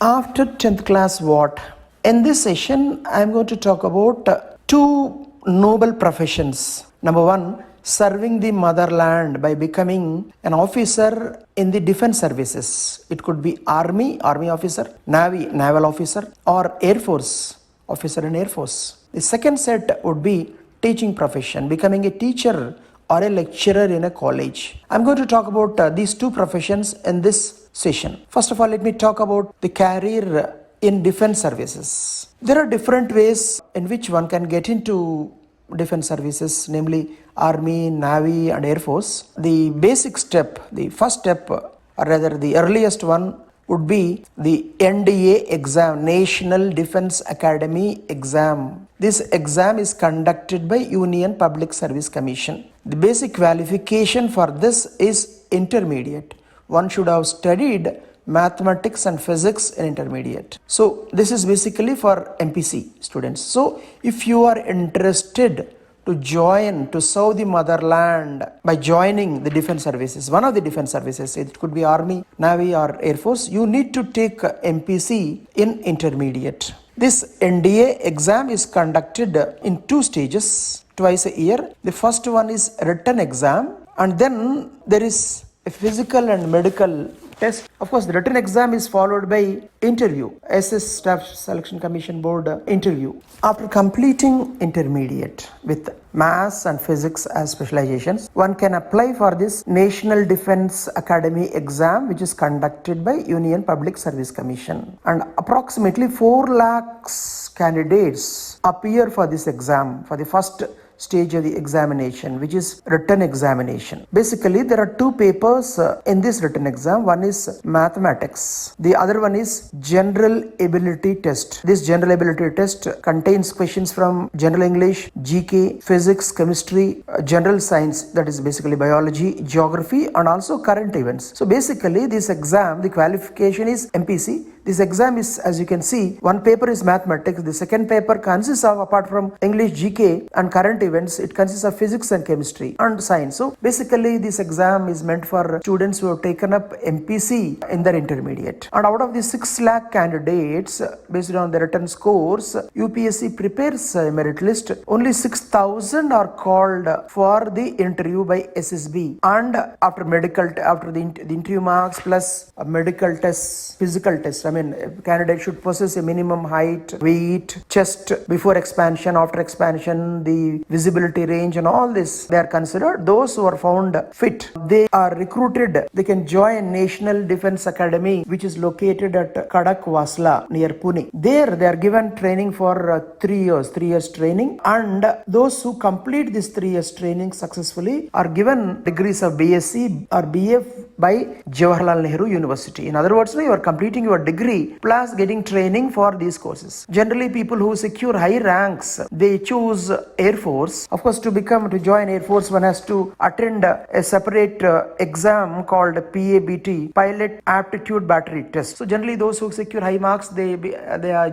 After 10th class, what? In this session, I am going to talk about two noble professions. Number one, serving the motherland by becoming an officer in the defense services. It could be army officer, navy, naval officer, or air force, officer in air force. The second set would be teaching profession, becoming a teacher or a lecturer in a college. I'm going to talk about these two professions in this session. First of all, let me talk about the career in defense services. There are different ways in which one can get into defense services, namely army, navy, and air force. The basic step, the first step, or rather the earliest one, would be the NDA exam, National Defense Academy exam. This exam is conducted by Union Public Service Commission. The basic qualification for this is intermediate. One should have studied mathematics and physics in intermediate. So this is basically for MPC students. So if you are interested to serve the motherland by joining the defense services, one of the defense services, it could be army, navy, or air force, you need to take MPC in intermediate. This NDA exam is conducted in two stages, twice a year. The first one is written exam, and then there is a physical and medical test. Of course, the written exam is followed by interview, SS Staff Selection Commission Board interview. After completing intermediate with maths and physics as specializations, one can apply for this National Defense Academy exam, which is conducted by Union Public Service Commission. And approximately 4 lakhs candidates appear for this exam for the first stage of the examination, which is written examination. Basically, there are two papers in this written exam. One is mathematics. The other one is general ability test. This general ability test contains questions from general English, GK, physics, chemistry, general science, that is basically biology, geography, and also current events. So basically, this exam, the qualification is MPC. This exam is, as you can see, one paper is mathematics. The second paper consists of, apart from English, GK, and current events, it consists of physics and chemistry and science. So basically, this exam is meant for students who have taken up MPC in their intermediate. And out of the 6 lakh candidates, based on the written scores, UPSC prepares a merit list. Only 6,000 are called for the interview by SSB. And after the interview marks plus a medical test, physical test, candidate should possess a minimum height, weight, chest before expansion, after expansion, the visibility range, and all this. They are considered. Those who are found fit, they are recruited. They can join National Defense Academy, which is located at Kadakwasla near Pune. There, they are given training for 3 years, 3 years training. And those who complete this 3 years training successfully are given degrees of BSc or BF by Jawaharlal Nehru University. In other words, you are completing your degree plus getting training for these courses. Generally, people who secure high ranks, they choose Air Force. Of course, to join Air Force, one has to attend a separate exam called PABT, Pilot Aptitude Battery Test. So generally, those who secure high marks, they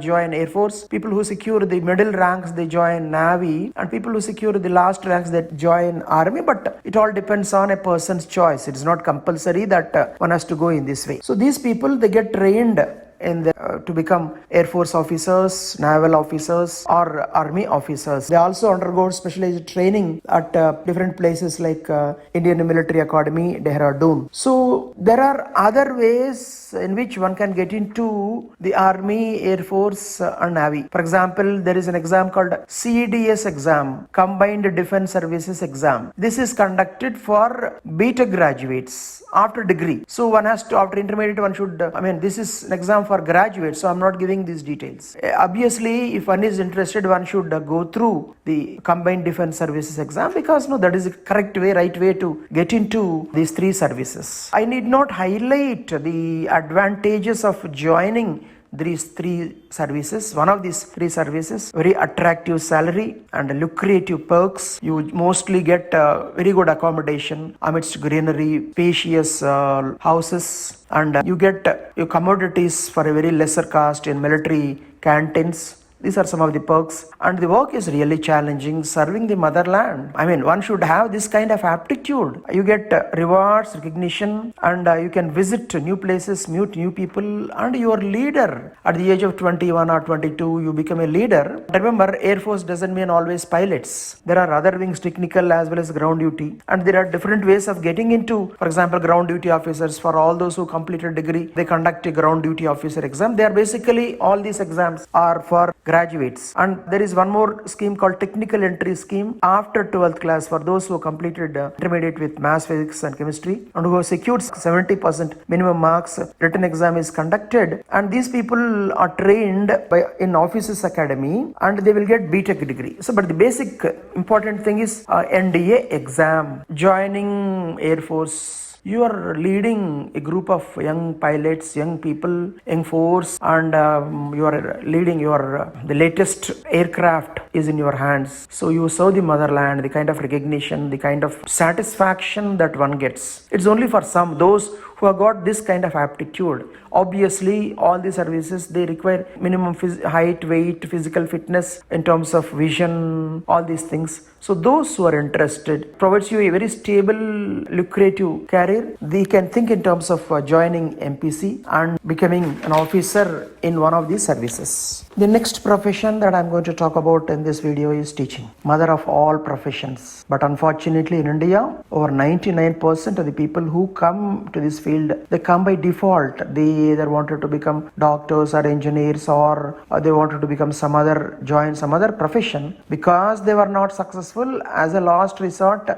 join Air Force. People who secure the middle ranks, they join Navy, and people who secure the last ranks, they join Army. But it all depends on a person's choice. It is not compulsory that one has to go in this way. So these people, they get trained to become Air Force officers, naval officers, or army officers. They also undergo specialized training at different places like Indian Military Academy, Dehradun. So there are other ways in which one can get into the Army, Air Force, and Navy. For example, there is an exam called CDS exam, Combined Defense Services exam. This is conducted for BTech graduates after degree. So one has to, after intermediate, one should, this is an exam for graduates, so I'm not giving these details. Obviously, if one is interested, one should go through the Combined Defense Services exam, because that is the correct way, right way to get into these 3 services. I need not highlight the advantages of joining these 3 services. One of these 3 services, very attractive salary and lucrative perks. You mostly get very good accommodation amidst greenery, spacious houses, and you get your commodities for a very lesser cost in military canteens, These are some of the perks. And the work is really challenging, serving the motherland. I mean, one should have this kind of aptitude. You get rewards, recognition, and you can visit new places, meet new people, and you are leader. At the age of 21 or 22, you become a leader. Remember, Air Force doesn't mean always pilots. There are other wings, technical as well as ground duty. And there are different ways of getting into, for example, ground duty officers. For all those who complete a degree, they conduct a ground duty officer exam. They are basically, all these exams are for graduates. And there is one more scheme called technical entry scheme after 12th class for those who completed intermediate with maths, physics and chemistry and who have secured 70% minimum marks. Written exam is conducted and these people are trained in Officers Academy and they will get BTech degree. So, but the basic important thing is NDA exam. Joining Air Force, you are leading a group of young pilots, young people, young force, and you are leading the latest aircraft is in your hands. So you serve the motherland, the kind of recognition, the kind of satisfaction that one gets. It's only for some, those who have got this kind of aptitude. Obviously, all the services, they require minimum height, weight, physical fitness in terms of vision, all these things. So those who are interested, provides you a very stable, lucrative career. They can think in terms of joining MPC and becoming an officer in one of these services. The next profession that I'm going to talk about in this video is teaching, mother of all professions. But unfortunately in India, over 99% of the people who come to this field, they come by default. They either wanted to become doctors or engineers or they wanted to become join some other profession. Because they were not successful, as a last resort,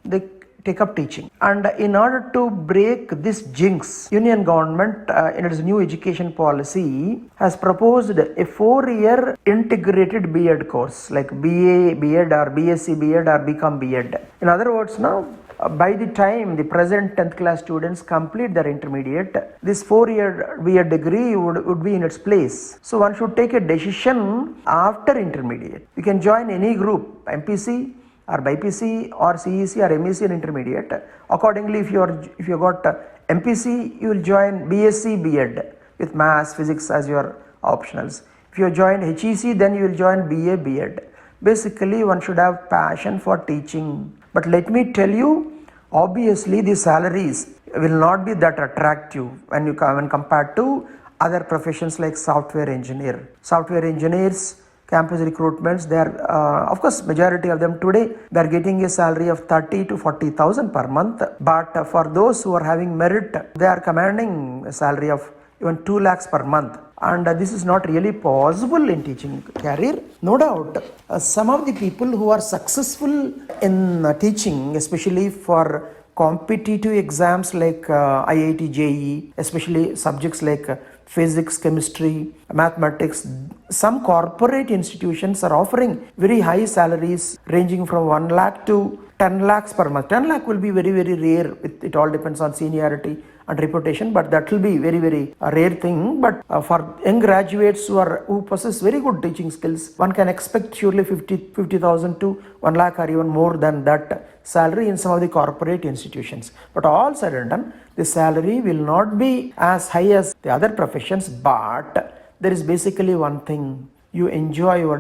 they take up teaching. And in order to break this jinx, Union government in its new education policy has proposed a 4-year integrated B.Ed course like BA B.Ed or BSc B.Ed or BCom B.Ed. In other words, now by the time the present 10th class students complete their intermediate, this 4-year B.Ed degree would be in its place. So one should take a decision after intermediate. You can join any group, MPC or BPC or CEC or MEC in intermediate. Accordingly, if you got MPC, you will join BSc B.Ed with maths, physics as your optionals. If you join HEC, then you will join BA B.Ed. Basically, one should have passion for teaching. But let me tell you, obviously the salaries will not be that attractive when compared to other professions like software engineer. Software engineers, campus recruitments, they are, of course, majority of them today, they are getting a salary of 30 to 40,000 per month. But for those who are having merit, they are commanding a salary of even 2 lakhs per month. And this is not really possible in teaching career. No doubt, some of the people who are successful in teaching, especially for competitive exams like IIT JEE, especially subjects like physics, chemistry, mathematics, some corporate institutions are offering very high salaries ranging from 1 lakh to 10 lakhs per month. 10 lakh will be very, very rare. It all depends on seniority and reputation, but that will be very, very rare thing. But for young graduates who possess very good teaching skills, one can expect surely 50,000 to 1 lakh or even more than that salary in some of the corporate institutions. But all said and done, the salary will not be as high as the other professions, but there is basically one thing. You enjoy your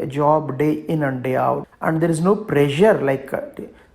job day in and day out, and there is no pressure. Like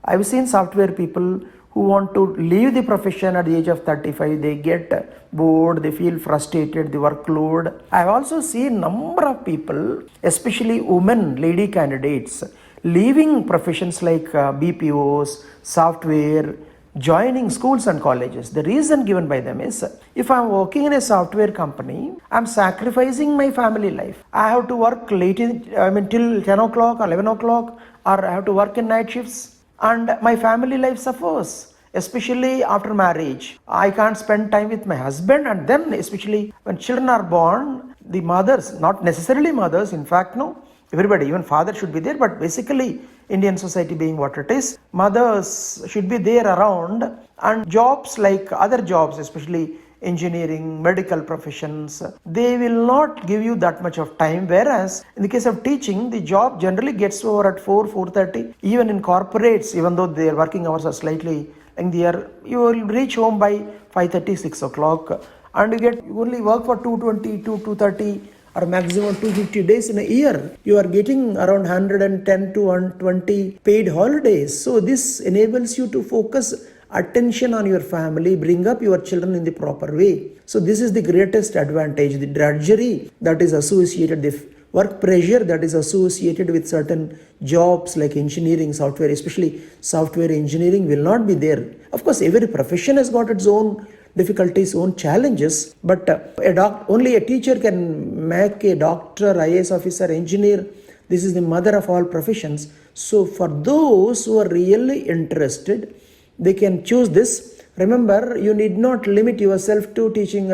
I've seen software people who want to leave the profession at the age of 35, they get bored, they feel frustrated, the workload. I've also seen number of people, especially women, lady candidates, leaving professions like BPOs, software, joining schools and colleges. The reason given by them is, if I'm working in a software company, I'm sacrificing my family life. I have to work till 10 o'clock or 11 o'clock, or I have to work in night shifts, and my family life suffers, especially after marriage. I can't spend time with my husband, and then especially when children are born, the mothers, not necessarily mothers, in fact, no, everybody, even father should be there, but basically Indian society being what it is, mothers should be there around, and jobs like other jobs, especially engineering, medical professions, they will not give you that much of time, whereas in the case of teaching, the job generally gets over at 4:30. Even in corporates, even though their working hours are slightly lengthier, you will reach home by 5:30, 6 o'clock, and you only work for 2:20 to 2:30, or maximum 250 days in a year. You are getting around 110 to 120 paid holidays. So this enables you to focus attention on your family, bring up your children in the proper way. So this is the greatest advantage. The drudgery that is associated, the work pressure that is associated with certain jobs like engineering, software, especially software engineering, will not be there. Of course, every profession has got its own difficulties, own challenges, but only a teacher can make a doctor, IAS officer, engineer. This is the mother of all professions. So for those who are really interested, they can choose this. Remember, you need not limit yourself to teaching.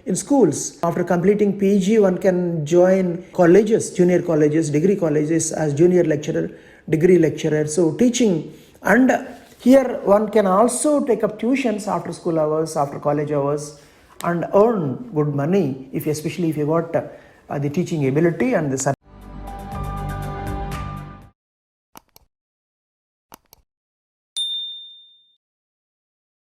In schools, after completing PG, one can join colleges, junior colleges, degree colleges as junior lecturer, degree lecturer. So teaching, and here one can also take up tuitions after school hours, after college hours, and earn good money, especially if you got the teaching ability and the